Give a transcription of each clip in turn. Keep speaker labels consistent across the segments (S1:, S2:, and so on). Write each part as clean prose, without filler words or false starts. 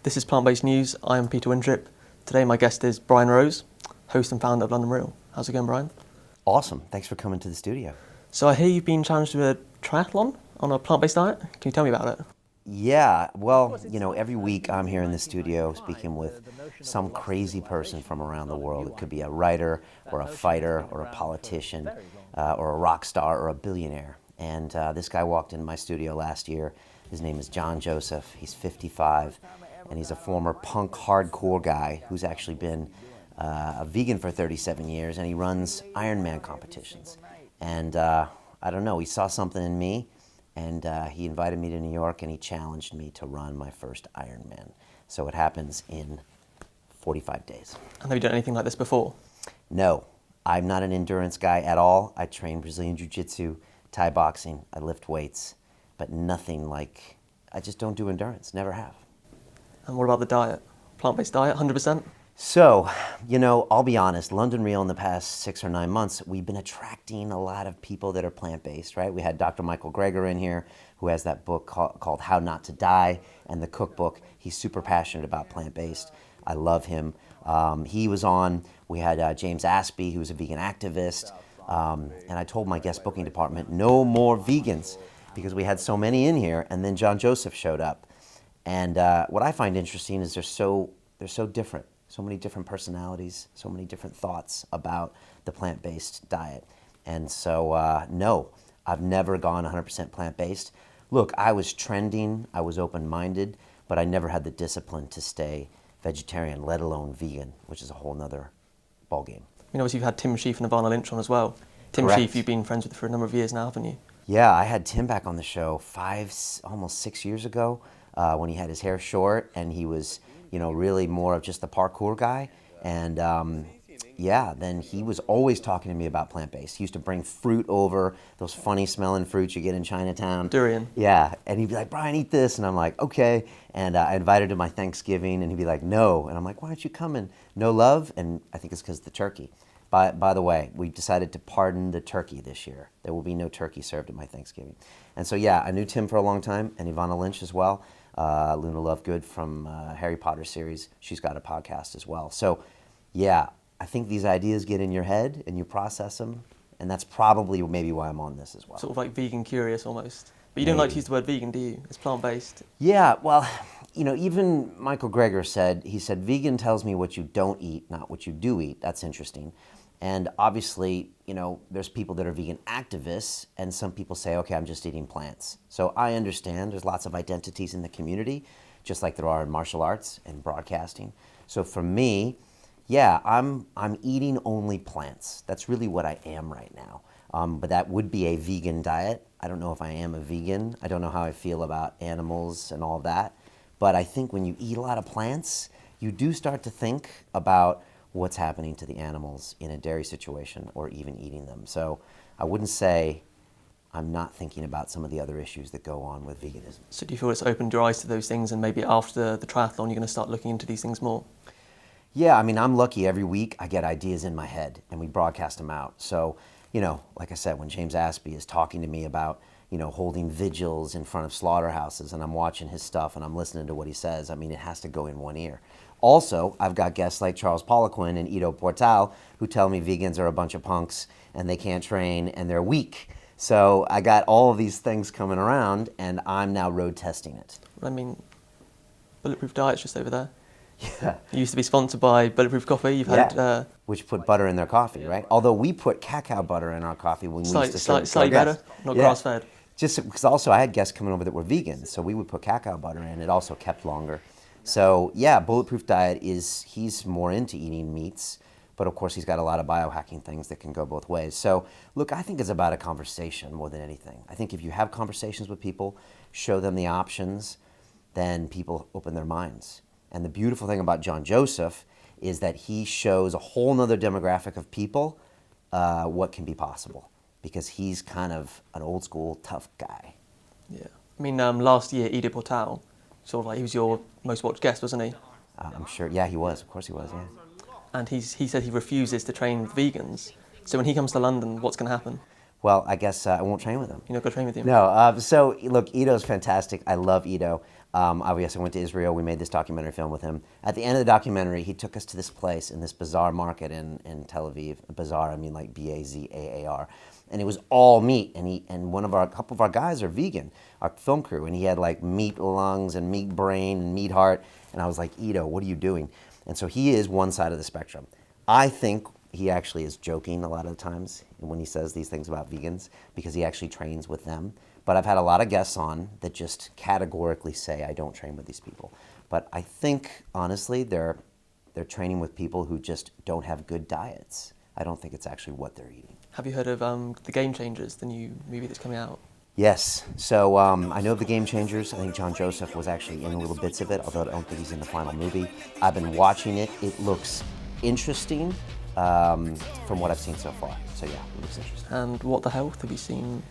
S1: This is Plant-Based News. I am Peter Winthrop. Today my guest is Brian Rose, host and founder of London Real. How's it going, Brian?
S2: Awesome. Thanks for coming to the studio.
S1: So I hear you've been challenged with a triathlon on a plant-based diet. Can you tell me about it?
S2: Yeah, well, every week I'm here in the studio speaking with some crazy person from around the world. It could be a writer or a fighter or a politician or a rock star or a billionaire. And this guy walked into my studio last year. His name is John Joseph. He's 55, and he's a former punk hardcore guy who's actually been a vegan for 37 years, and he runs Ironman competitions. And I don't know, he saw something in me, and he invited me to New York, and he challenged me to run my first Ironman. So it happens in 45 days.
S1: And have you done anything like this before?
S2: No, I'm not an endurance guy at all. I train Brazilian Jiu-Jitsu, Thai boxing, I lift weights, but nothing like, I just don't do endurance, never have.
S1: And what about the diet? Plant-based diet, 100%?
S2: So, I'll be honest, London Real in the past 6 or 9 months, we've been attracting a lot of people that are plant-based, right? We had Dr. Michael Greger in here, who has that book called How Not to Die, and the cookbook. He's super passionate about plant-based. I love him. He was on. We had James Aspey, who's a vegan activist. And I told my guest booking department, no more vegans, because we had so many in here. And then John Joseph showed up. And what I find interesting is they're so different. So many different personalities, so many different thoughts about the plant-based diet. And so, no, I've never gone 100% plant-based. Look, I was trending, I was open-minded, but I never had the discipline to stay vegetarian, let alone vegan, which is a whole nother ballgame.
S1: Obviously you've had Tim Sheaf and Ivana Lynch on as well. Tim
S2: Correct.
S1: Sheaf you've been friends with for a number of years now, haven't you?
S2: Yeah, I had Tim back on the show almost 6 years ago when he had his hair short and he was really more of just the parkour guy. And then he was always talking to me about plant-based. He used to bring fruit over, those funny smelling fruits you get in Chinatown.
S1: Durian.
S2: Yeah, and he'd be like, Brian, eat this. And I'm like, okay. And I invited him to my Thanksgiving and he'd be like, no. And I'm like, why aren't you coming? No love? And I think it's because of the turkey. By the way, we decided to pardon the turkey this year. There will be no turkey served at my Thanksgiving. And so, yeah, I knew Tim for a long time and Ivana Lynch as well. Luna Lovegood from Harry Potter series. She's got a podcast as well. So, yeah, I think these ideas get in your head and you process them. And that's probably maybe why I'm on this as well.
S1: Sort of like vegan curious almost. But you don't like to use the word vegan, do you? It's plant-based.
S2: Yeah, well, even Michael Greger said, vegan tells me what you don't eat, not what you do eat. That's interesting. And obviously, there's people that are vegan activists, and some people say, okay, I'm just eating plants. So I understand there's lots of identities in the community, just like there are in martial arts and broadcasting. So for me, yeah, I'm eating only plants. That's really what I am right now. But that would be a vegan diet. I don't know if I am a vegan. I don't know how I feel about animals and all that. But I think when you eat a lot of plants, you do start to think about what's happening to the animals in a dairy situation or even eating them. So I wouldn't say I'm not thinking about some of the other issues that go on with veganism.
S1: So do you feel it's opened your eyes to those things and maybe after the triathlon you're going to start looking into these things more?
S2: Yeah, I'm lucky. Every week I get ideas in my head and we broadcast them out. So, like I said, when James Aspey is talking to me about, holding vigils in front of slaughterhouses and I'm watching his stuff and I'm listening to what he says, it has to go in one ear. Also, I've got guests like Charles Poliquin and Ido Portal who tell me vegans are a bunch of punks and they can't train and they're weak. So I got all of these things coming around and I'm now road testing it.
S1: Bulletproof Diet's just over there.
S2: Yeah.
S1: You used to be sponsored by Bulletproof Coffee. You've had...
S2: which put butter in their coffee, right? Although we put cacao butter in our coffee when we used to serve
S1: slightly better, not grass-fed.
S2: Just because also I had guests coming over that were vegan, so we would put cacao butter in. It also kept longer. So yeah, Bulletproof Diet he's more into eating meats, but of course he's got a lot of biohacking things that can go both ways. So look, I think it's about a conversation more than anything. I think if you have conversations with people, show them the options, then people open their minds. And the beautiful thing about John Joseph is that he shows a whole nother demographic of people what can be possible, because he's kind of an old school tough guy.
S1: Yeah. Last year, Ido Portal, he was your most watched guest, wasn't he?
S2: I'm sure, yeah, he was. Of course he was, yeah.
S1: And he said he refuses to train with vegans. So when he comes to London, what's going to happen?
S2: Well, I guess I won't train with him.
S1: You're not going to train with him?
S2: No. So look, Ido's fantastic. I love Ido. Obviously, I went to Israel. We made this documentary film with him. At the end of the documentary, he took us to this place in this bazaar market in Tel Aviv. Bazaar, I mean like Bazaar, and it was all meat. And a couple of our guys are vegan, our film crew, and he had like meat lungs and meat brain and meat heart. And I was like, Ito, what are you doing? And so he is one side of the spectrum. I think he actually is joking a lot of the times when he says these things about vegans because he actually trains with them. But I've had a lot of guests on that just categorically say, I don't train with these people. But I think, honestly, they're training with people who just don't have good diets. I don't think it's actually what they're eating.
S1: Have you heard of The Game Changers, the new movie that's coming out?
S2: Yes. So I know of The Game Changers. I think John Joseph was actually in little bits of it, although I don't think he's in the final movie. I've been watching it. It looks interesting from what I've seen so far. So yeah, it looks interesting.
S1: And What the Health, have you seen?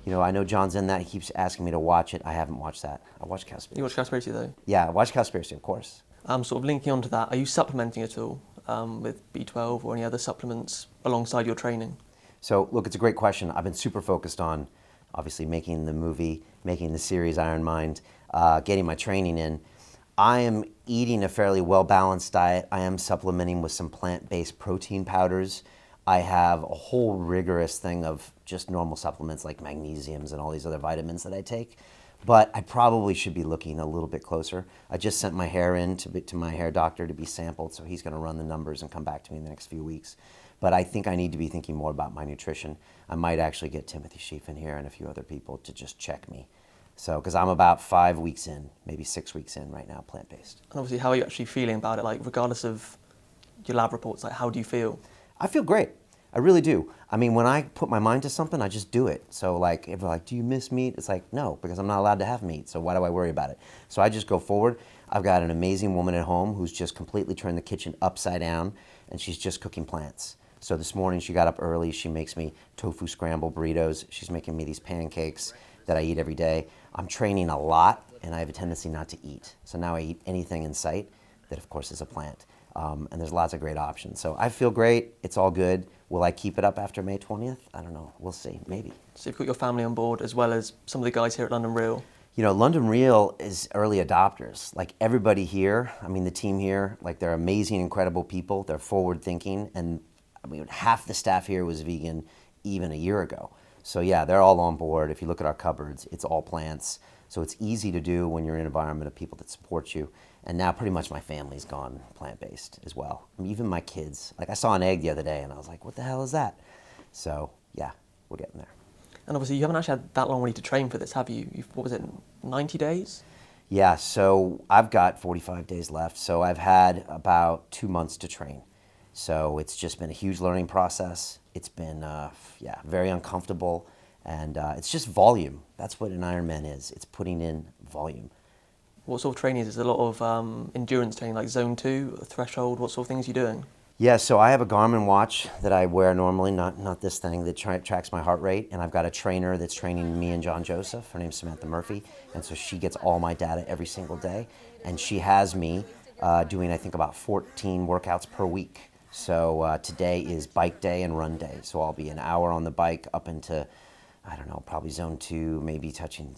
S2: You know, I know John's in that. He keeps asking me to watch it. I haven't watched that. I watched Cowspiracy.
S1: You watched Cowspiracy though?
S2: Yeah, I watched Cowspiracy, of course.
S1: Sort of linking onto that, are you supplementing at all with B12 or any other supplements alongside your training?
S2: So, look, it's a great question. I've been super focused on, obviously, making the movie, making the series Ironman, getting my training in. I am eating a fairly well-balanced diet. I am supplementing with some plant-based protein powders. I have a whole rigorous thing of just normal supplements like magnesiums and all these other vitamins that I take. But I probably should be looking a little bit closer. I just sent my hair in to my hair doctor to be sampled, so he's going to run the numbers and come back to me in the next few weeks. But I think I need to be thinking more about my nutrition. I might actually get Timothy Sheaf in here and a few other people to just check me. So, because I'm about 5 weeks in, maybe 6 weeks in right now, plant-based.
S1: And obviously, how are you actually feeling about it? Like, regardless of your lab reports, like, how do you feel?
S2: I feel great. I really do. I mean, when I put my mind to something, I just do it. So like, if they're like, do you miss meat? It's like, no, because I'm not allowed to have meat. So why do I worry about it? So I just go forward. I've got an amazing woman at home who's just completely turned the kitchen upside down, and she's just cooking plants. So this morning she got up early. She makes me tofu scramble burritos. She's making me these pancakes that I eat every day. I'm training a lot, and I have a tendency not to eat. So now I eat anything in sight that, of course, is a plant. And there's lots of great options. So I feel great. It's all good. Will I keep it up after May 20th? I don't know. We'll see. Maybe.
S1: So you've got your family on board as well as some of the guys here at London Real.
S2: You know, London Real is early adopters. Like everybody here, I mean, the team here, like they're amazing, incredible people. They're forward thinking. And I mean, half the staff here was vegan even a year ago. So yeah, they're all on board. If you look at our cupboards, it's all plants. So it's easy to do when you're in an environment of people that support you. And now pretty much my family's gone plant-based as well. I mean, even my kids. Like I saw an egg the other day and I was like, what the hell is that? So yeah, we're getting there.
S1: And obviously you haven't actually had that long really to train for this, have you? What was it, 90 days?
S2: Yeah, so I've got 45 days left. So I've had about 2 months to train. So it's just been a huge learning process. It's been, very uncomfortable. And it's just volume. That's what an Ironman is. It's putting in volume.
S1: What sort of training is it? Is it a lot of endurance training, like zone 2, threshold? What sort of things are you doing?
S2: Yeah, so I have a Garmin watch that I wear normally, not this thing that tracks my heart rate. And I've got a trainer that's training me and John Joseph. Her name's Samantha Murphy. And so she gets all my data every single day. And she has me doing, I think, about 14 workouts per week. So today is bike day and run day. So I'll be an hour on the bike up into, I don't know, probably zone 2, maybe touching,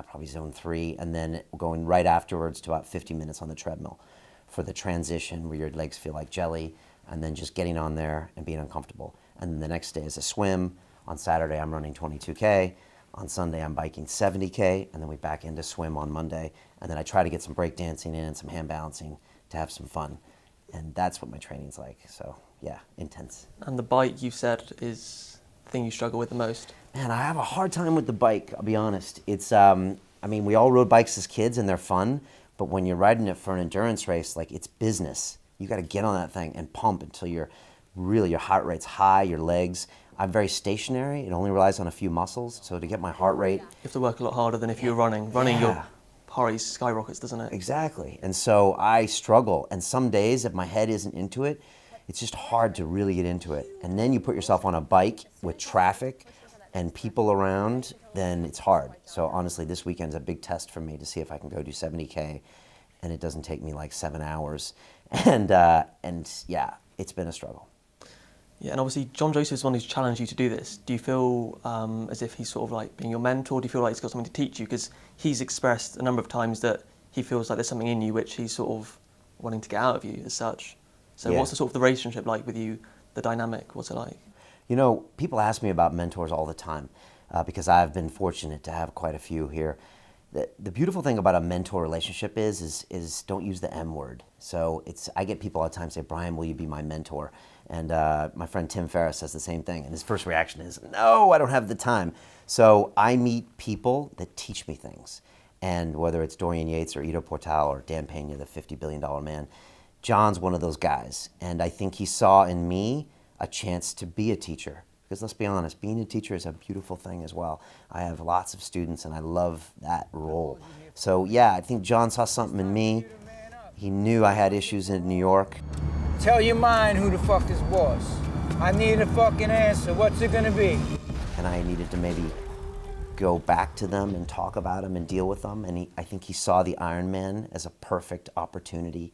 S2: probably zone 3, and then going right afterwards to about 50 minutes on the treadmill for the transition where your legs feel like jelly, and then just getting on there and being uncomfortable. And then the next day is a swim. On Saturday, I'm running 22K. On Sunday, I'm biking 70K, and then we back into swim on Monday. And then I try to get some break dancing in and some hand balancing to have some fun. And that's what my training's like. So yeah, intense.
S1: And the bike, you said, is the thing you struggle with the most?
S2: Man, I have a hard time with the bike, I'll be honest. It's, we all rode bikes as kids and they're fun, but when you're riding it for an endurance race, like it's business. You got to get on that thing and pump until your heart rate's high, your legs. I'm very stationary. It only relies on a few muscles. So to get my heart rate...
S1: You have to work a lot harder than if you're running. Running, your heart rate skyrockets, doesn't it?
S2: Exactly. And so I struggle. And some days, if my head isn't into it, it's just hard to really get into it. And then you put yourself on a bike with traffic and people around, then it's hard. So honestly, this weekend's a big test for me to see if I can go do 70K, and it doesn't take me like 7 hours. And yeah, it's been a struggle.
S1: Yeah, and obviously John Joseph is one who's challenged you to do this. Do you feel as if he's sort of like being your mentor? Do you feel like he's got something to teach you? Because he's expressed a number of times that he feels like there's something in you which he's sort of wanting to get out of you as such. So
S2: Yeah.
S1: what's the sort of the relationship like with you, the dynamic, what's it like?
S2: You know, people ask me about mentors all the time because I've been fortunate to have quite a few here. The beautiful thing about a mentor relationship is don't use the M word. So I get people all the time say, Brian, will you be my mentor? And my friend Tim Ferriss says the same thing. And his first reaction is, no, I don't have the time. So I meet people that teach me things. And whether it's Dorian Yates or Ido Portal or Dan Pena, the $50 billion man, John's one of those guys. And I think he saw in me a chance to be a teacher. Because let's be honest, being a teacher is a beautiful thing as well. I have lots of students and I love that role. So yeah, I think John saw something in me. He knew I had issues in New York.
S3: Tell your mind who the fuck is boss. I need a fucking answer. What's it gonna be?
S2: And I needed to maybe go back to them and talk about them and deal with them. And I think he saw the Ironman as a perfect opportunity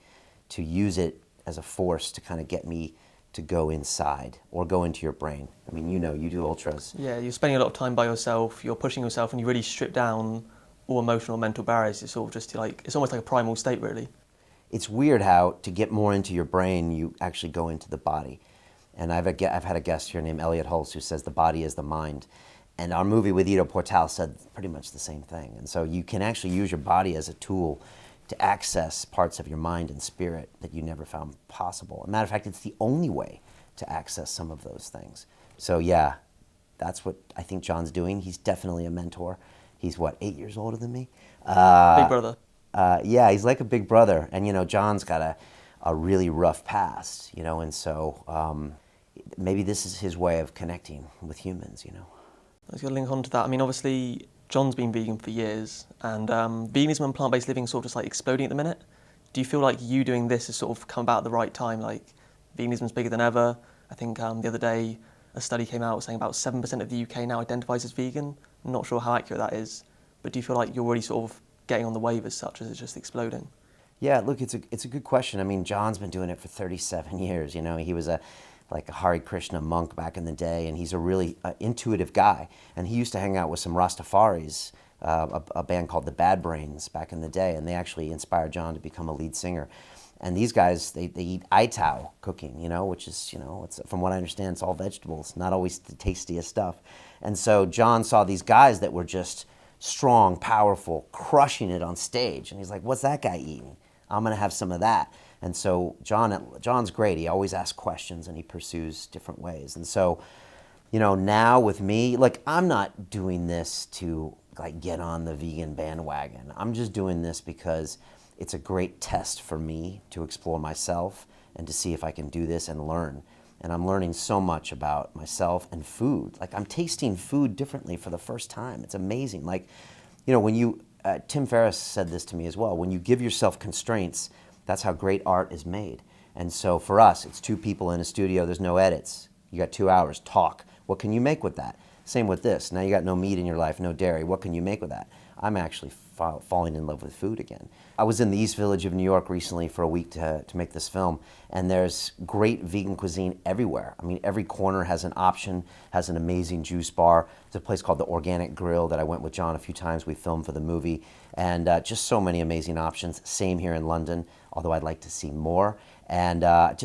S2: to use it as a force to kind of get me to go inside or go into your brain. I mean, you know, you do ultras.
S1: Yeah, you're spending a lot of time by yourself, you're pushing yourself, and you really strip down all emotional, mental barriers. It's sort of just like, it's almost like a primal state, really.
S2: It's weird how to get more into your brain, you actually go into the body. And I've had a guest here named Elliot Hulse who says the body is the mind. And our movie with Ido Portal said pretty much the same thing. And so you can actually use your body as a tool to access parts of your mind and spirit that you never found possible. As a matter of fact, it's the only way to access some of those things. So yeah, that's what I think John's doing. He's definitely a mentor. He's what, 8 years older than me?
S1: Big brother.
S2: Yeah, he's like a big brother. And you know, John's got a really rough past, you know, and so maybe this is his way of connecting with humans, you know.
S1: I was going to link on to that. I mean, obviously, John's been vegan for years, and veganism and plant-based living is sort of just like exploding at the minute. Do you feel like you doing this has sort of come about at the right time? Like, veganism's bigger than ever. I think the other day a study came out saying about 7% of the UK now identifies as vegan. I'm not sure how accurate that is, but do you feel like you're already sort of getting on the wave as such, as it's just exploding?
S2: Yeah, look, it's a good question. I mean, John's been doing it for 37 years. You know, he was like a Hare Krishna monk back in the day, and he's a really intuitive guy. And he used to hang out with some Rastafaris, a band called the Bad Brains back in the day, and they actually inspired John to become a lead singer. And these guys, they eat Itao cooking, you know, which is, you know, it's, from what I understand, it's all vegetables, not always the tastiest stuff. And so John saw these guys that were just strong, powerful, crushing it on stage. And he's like, what's that guy eating? I'm going to have some of that. And so John's great. He always asks questions and he pursues different ways. And so, you know, now with me, like, I'm not doing this to like get on the vegan bandwagon. I'm just doing this because it's a great test for me to explore myself and to see if I can do this and learn. And I'm learning so much about myself and food. Like, I'm tasting food differently for the first time. It's amazing. Like, you know, when you, Tim Ferriss said this to me as well, when you give yourself constraints, that's how great art is made. And so for us, it's two people in a studio, there's no edits. You got 2 hours, talk. What can you make with that? Same with this. Now you got no meat in your life, no dairy. What can you make with that? I'm actually falling in love with food again. I was in the East Village of New York recently for a week to make this film, and there's great vegan cuisine everywhere. I mean, every corner has an option, has an amazing juice bar. There's a place called the Organic Grill that I went with John a few times. We filmed for the movie, and just so many amazing options. Same here in London, although I'd like to see more. And I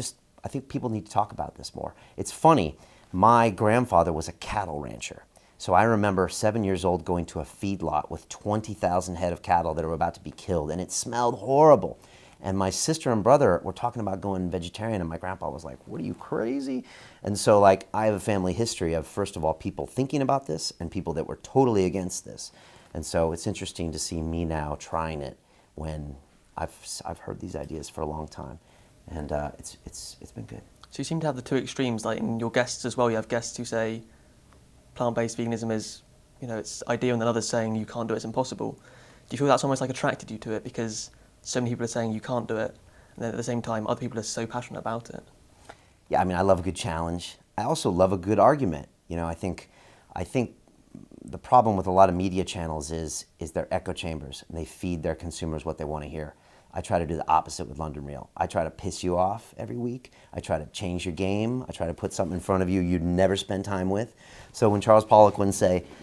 S2: think people need to talk about this more. It's funny, my grandfather was a cattle rancher. So I remember 7 years old going to a feedlot with 20,000 head of cattle that were about to be killed, and it smelled horrible. And my sister and brother were talking about going vegetarian, and my grandpa was like, what, are you crazy? And so, like, I have a family history of, first of all, people thinking about this and people that were totally against this. And so it's interesting to see me now trying it when I've heard these ideas for a long time. And it's been good.
S1: So you seem to have the two extremes, like in your guests as well. You have guests who say plant-based veganism is, you know, it's ideal, and then others saying you can't do it, it's impossible. Do you feel that's almost like attracted you to it because so many people are saying you can't do it, and then at the same time other people are so passionate about it?
S2: Yeah, I mean, I love a good challenge. I also love a good argument. You know, I think the problem with a lot of media channels is they're echo chambers, and they feed their consumers what they want to hear. I try to do the opposite with London Real. I try to piss you off every week. I try to change your game. I try to put something in front of you you'd never spend time with. So when Charles Poliquin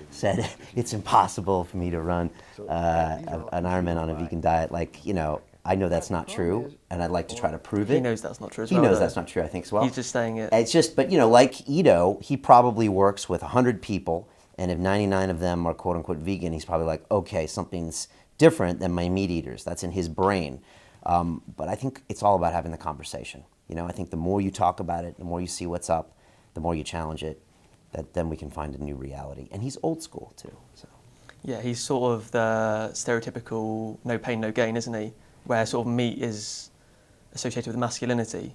S2: said it's impossible for me to run an Ironman on a vegan diet, like, you know, I know that's not true, and I'd like to try to prove it.
S1: He knows that's not true as
S2: He
S1: well.
S2: knows
S1: though.
S2: that's not true, I think, as well.
S1: He's just saying it.
S2: It's just, but, you know, like Ito, he probably works with 100 people, and if 99 of them are quote-unquote vegan, he's probably like, okay, something's different than my meat eaters. That's in his brain. But I think it's all about having the conversation. You know, I think the more you talk about it, the more you see what's up, the more you challenge it, then we can find a new reality. And he's old school, too. So.
S1: Yeah, he's sort of the stereotypical no pain, no gain, isn't he? Where sort of meat is associated with masculinity.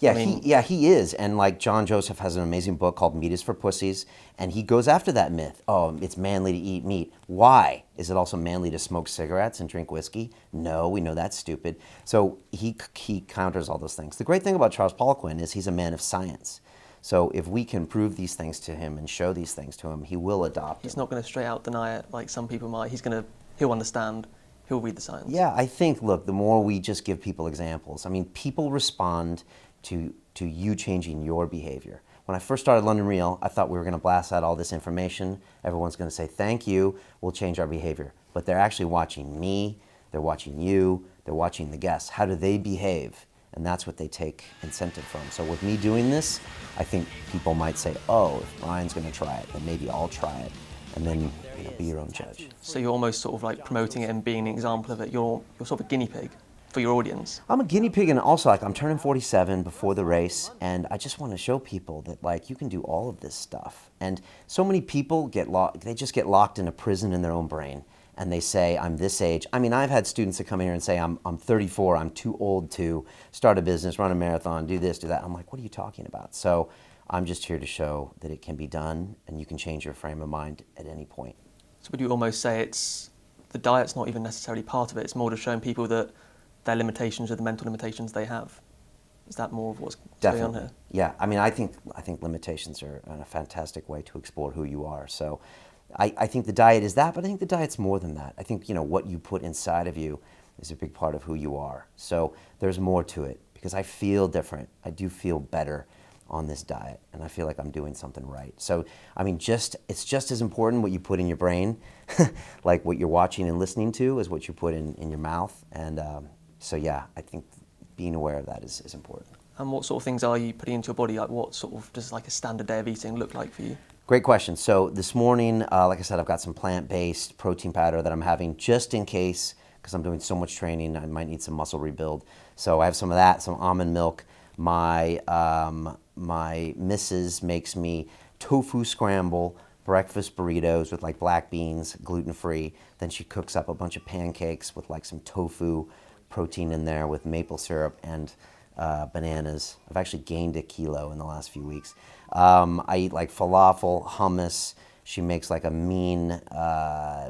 S2: Yeah,
S1: I mean,
S2: he is. And like John Joseph has an amazing book called Meat is for Pussies, and he goes after that myth. Oh, it's manly to eat meat. Why? Is it also manly to smoke cigarettes and drink whiskey? No, we know that's stupid. So he counters all those things. The great thing about Charles Poliquin is he's a man of science. So if we can prove these things to him and show these things to him, he will adopt
S1: he's
S2: them.
S1: not going to straight out deny it like some people might. He'll understand. He'll read the science.
S2: Yeah, I think, look, the more we just give people examples, I mean, people respond to you changing your behavior. When I first started London Real, I thought we were going to blast out all this information. Everyone's going to say, thank you, we'll change our behavior. But they're actually watching me, they're watching you, they're watching the guests. How do they behave? And that's what they take incentive from. So with me doing this, I think people might say, oh, if Brian's going to try it, then maybe I'll try it. And then, you know, be your own judge.
S1: So you're almost sort of like promoting it and being an example of it. You're sort of a guinea pig for your audience.
S2: I'm a guinea pig, and also like I'm turning 47 before the race, and I just want to show people that like you can do all of this stuff. And so many people they just get locked in a prison in their own brain, and they say, I'm this age. I mean, I've had students that come in here and say, I'm 34, I'm too old to start a business, run a marathon, do this, do that. I'm like, what are you talking about? So I'm just here to show that it can be done, and you can change your frame of mind at any point.
S1: So would you almost say the diet's not even necessarily part of it, it's more just showing people that their limitations are the mental limitations they have? Is that more of what's going on here?
S2: Yeah, I mean, I think limitations are a fantastic way to explore who you are. So I think the diet is that, but I think the diet's more than that. I think, you know, what you put inside of you is a big part of who you are. So there's more to it, because I feel different. I do feel better on this diet, and I feel like I'm doing something right. So, I mean, it's just as important what you put in your brain, like what you're watching and listening to, as what you put in your mouth. And so, yeah, I think being aware of that is important.
S1: And what sort of things are you putting into your body? Like what sort of does like a standard day of eating look like for you?
S2: Great question. So this morning, like I said, I've got some plant-based protein powder that I'm having just in case, because I'm doing so much training, I might need some muscle rebuild. So I have some of that, some almond milk. My missus makes me tofu scramble breakfast burritos with like black beans, gluten-free. Then she cooks up a bunch of pancakes with like some tofu protein in there with maple syrup and bananas. I've actually gained a kilo in the last few weeks. I eat like falafel, hummus. She makes like a mean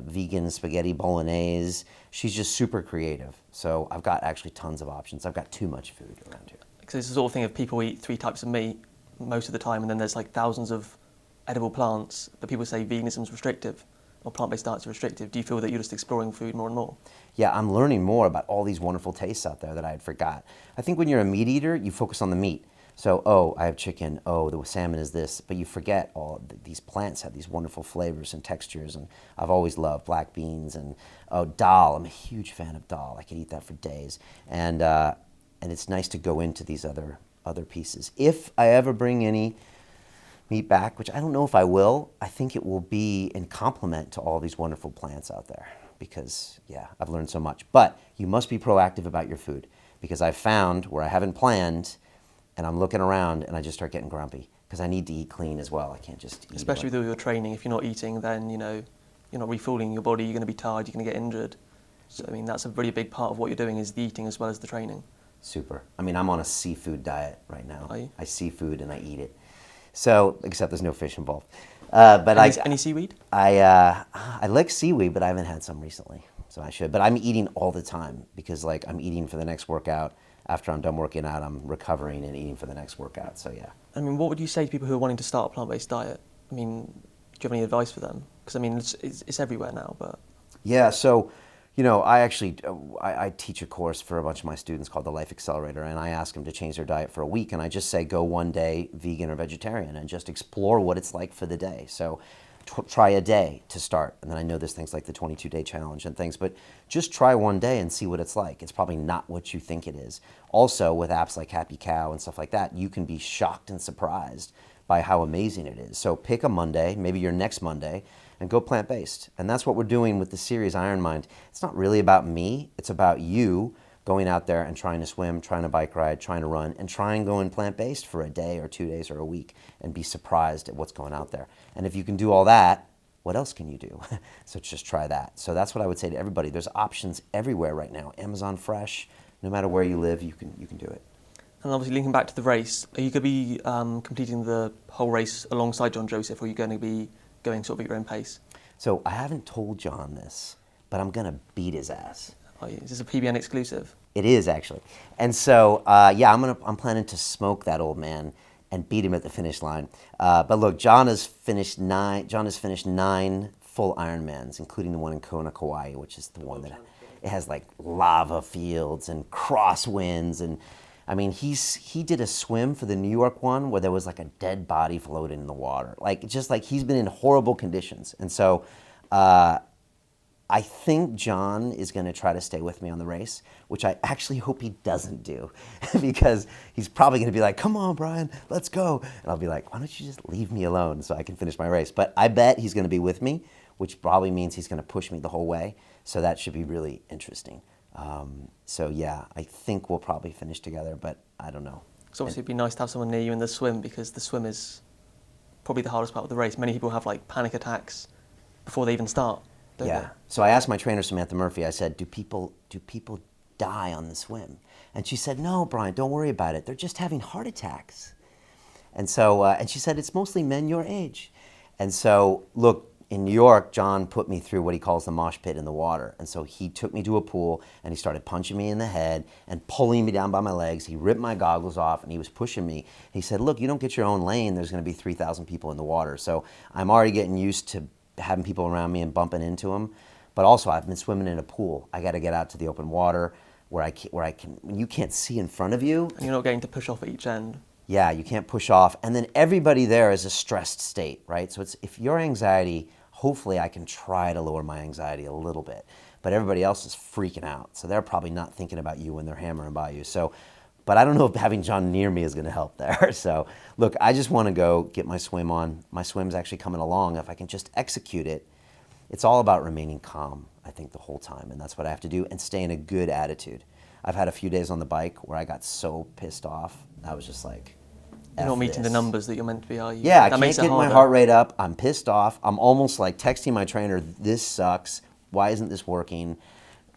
S2: vegan spaghetti bolognese. She's just super creative. So I've got actually tons of options. I've got too much food around here.
S1: Because it's the sort of thing of people eat 3 types of meat most of the time, and then there's like thousands of edible plants, but people say veganism's restrictive or plant-based diets are restrictive. Do you feel that you're just exploring food more and more?
S2: Yeah, I'm learning more about all these wonderful tastes out there that I had forgot. I think when you're a meat eater, you focus on the meat. So, oh, I have chicken. Oh, the salmon is this. But you forget these plants have these wonderful flavors and textures. And I've always loved black beans and dal. I'm a huge fan of dal. I could eat that for days. And it's nice to go into these other pieces. If I ever bring any meat back, which I don't know if I will, I think it will be in complement to all these wonderful plants out there. Because, yeah, I've learned so much. But you must be proactive about your food. Because I've found where I haven't planned, and I'm looking around, and I just start getting grumpy. Because I need to eat clean as well. I can't just eat.
S1: Especially with all your training. If you're not eating, then, you know, you're not refueling your body, you're going to be tired, you're going to get injured. So, I mean, that's a really big part of what you're doing is the eating as well as the training.
S2: Super. I mean, I'm on a seafood diet right now.
S1: Are you?
S2: I seafood and I eat it. So, except there's no fish involved. But
S1: any seaweed?
S2: I like seaweed, but I haven't had some recently, so I should. But I'm eating all the time because, like, I'm eating for the next workout. After I'm done working out, I'm recovering and eating for the next workout. So yeah.
S1: I mean, what would you say to people who are wanting to start a plant-based diet? I mean, do you have any advice for them? Because I mean, it's everywhere now, but
S2: Yeah. So You know, I actually I teach a course for a bunch of my students called the Life Accelerator, and I ask them to change their diet for a week, and I just say go one day vegan or vegetarian and just explore what it's like for the day. So try a day to start, and then I know there's things like the 22-day challenge and things, but just try one day and see what it's like. It's probably not what you think it is. Also, with apps like Happy Cow and stuff like that, you can be shocked and surprised by how amazing it is. So pick a Monday, maybe your next Monday, and go plant-based. And that's what we're doing with the series Iron Mind. It's not really about me, it's about you going out there and trying to swim, trying to bike ride, trying to run, and trying going plant-based for a day or 2 days or a week and be surprised at what's going out there. And if you can do all that, what else can you do? So just try that. So that's what I would say to everybody. There's options everywhere right now. Amazon Fresh, no matter where you live, you can do it.
S1: And obviously linking back to the race, are you going to be completing the whole race alongside John Joseph, or are you going to be going sort of at your own pace?
S2: So I haven't told John this, but I'm going to beat his ass.
S1: Oh, is this a PBN exclusive?
S2: It is actually. And so, yeah, I'm planning to smoke that old man and beat him at the finish line. But look, John has finished 9 full Ironmans, including the one in Kona, Kauai, which is the one that it has like lava fields and crosswinds. And I mean, he did a swim for the New York one where there was like a dead body floating in the water. Like, just like he's been in horrible conditions. And so, I think John is going to try to stay with me on the race, which I actually hope he doesn't do, because he's probably going to be like, come on, Brian, let's go. And I'll be like, why don't you just leave me alone so I can finish my race? But I bet he's going to be with me, which probably means he's going to push me the whole way. So that should be really interesting. So yeah, I think we'll probably finish together, but I don't know.
S1: So obviously it'd be nice to have someone near you in the swim, because the swim is probably the hardest part of the race. Many people have like panic attacks before they even start.
S2: Yeah. So I asked my trainer, Samantha Murphy, I said, do people die on the swim? And she said, no, Brian, don't worry about it. They're just having heart attacks. And so, and she said, it's mostly men your age. And so, look, in New York, John put me through what he calls the mosh pit in the water. And so he took me to a pool and he started punching me in the head and pulling me down by my legs. He ripped my goggles off and he was pushing me. He said, look, you don't get your own lane, there's going to be 3,000 people in the water. So I'm already getting used to having people around me and bumping into them. But also, I've been swimming in a pool. I got to get out to the open water where I can, when you can't see in front of you.
S1: And you're not getting to push off at each end.
S2: Yeah, you can't push off. And then everybody there is a stressed state, right? So it's, if your anxiety, hopefully I can try to lower my anxiety a little bit. But everybody else is freaking out. So they're probably not thinking about you when they're hammering by you. So, but I don't know if having John near me is going to help there. So look, I just want to go get my swim on. My swim's actually coming along. If I can just execute it, it's all about remaining calm, I think, the whole time. And that's what I have to do, and stay in a good attitude. I've had a few days on the bike where I got so pissed off. I was just like,
S1: you're not meeting the numbers that you're meant to be, are you?
S2: Yeah, I
S1: that
S2: can't get my heart rate up. I'm pissed off. I'm almost like texting my trainer, this sucks. Why isn't this working?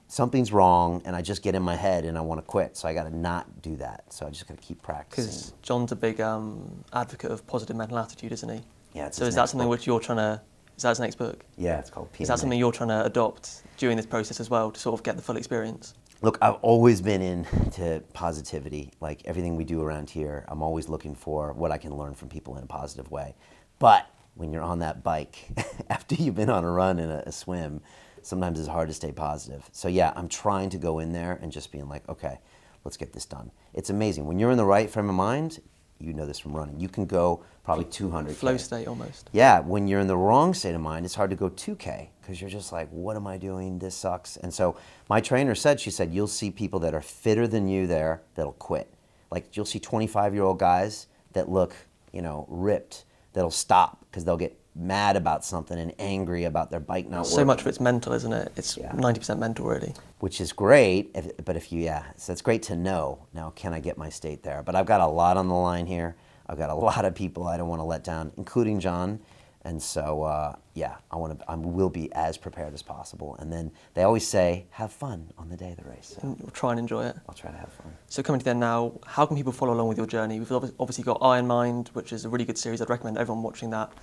S2: Something's wrong, and I just get in my head and I want to quit. So I got to not do that. So I just got to keep practicing.
S1: Because John's a big advocate of positive mental attitude, isn't he?
S2: Yeah. It's
S1: so is that something which you're trying to? Is that his next book?
S2: Yeah, it's called PMA.
S1: Is that something you're trying to adopt during this process as well, to sort of get the full experience?
S2: Look, I've always been into positivity. Like everything we do around here, I'm always looking for what I can learn from people in a positive way. But when you're on that bike, after you've been on a run and a swim, sometimes it's hard to stay positive. So yeah, I'm trying to go in there and just being like, okay, let's get this done. It's amazing. When you're in the right frame of mind, you know this from running, you can go probably 200K.
S1: Flow state almost.
S2: Yeah, when you're in the wrong state of mind, it's hard to go 2K because you're just like, what am I doing? This sucks. And so my trainer said, she said, you'll see people that are fitter than you there that'll quit. Like you'll see 25-year-old guys that look, you know, ripped, that'll stop because they'll get mad about something and angry about their bike not working.
S1: So much of it's mental, isn't it? It's 90% mental, really.
S2: Which is great, but if you, yeah, so it's great to know. Now, can I get my state there? But I've got a lot on the line here. I've got a lot of people I don't want to let down, including John. And so, yeah, I will be as prepared as possible. And then they always say, have fun on the day of the race. So
S1: and try and enjoy it.
S2: I'll try to have fun.
S1: So coming to the end now, how can people follow along with your journey? We've obviously got Iron Mind, which is a really good series. I'd recommend everyone watching that.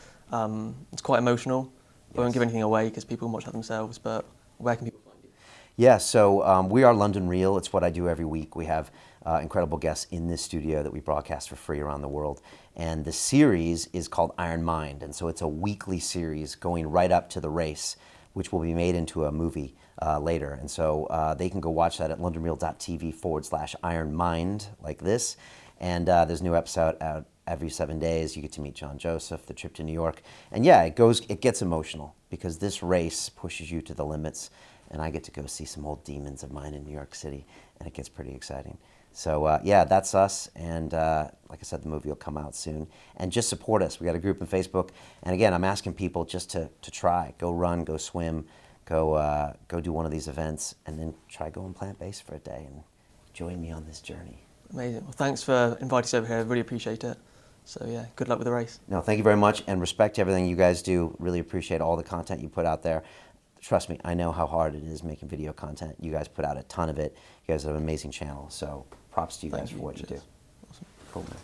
S1: It's quite emotional. I won't give anything away because people can watch that themselves, but where can people find you?
S2: Yeah, so we are London Real. It's what I do every week. We have incredible guests in this studio that we broadcast for free around the world. And the series is called Iron Mind. And so it's a weekly series going right up to the race which will be made into a movie later. And so they can go watch that at londonreal.tv/ironmind, like this. And there's a new episode out every 7 days. You get to meet John Joseph, the trip to New York. And yeah, it gets emotional because this race pushes you to the limits. And I get to go see some old demons of mine in New York City. And it gets pretty exciting. So yeah, that's us. And like I said, the movie will come out soon. And just support us. We got a group on Facebook. And again, I'm asking people just to try. Go run, go swim, go do one of these events, and then try going plant-based for a day and join me on this journey.
S1: Amazing. Well, thanks for inviting us over here. I really appreciate it. So yeah, good luck with the race.
S2: No, thank you very much, and respect to everything you guys do. Really appreciate all the content you put out there. Trust me, I know how hard it is making video content. You guys put out a ton of it. You guys have an amazing channel, so props to you guys for what you do.
S1: Awesome.
S2: Cool, man.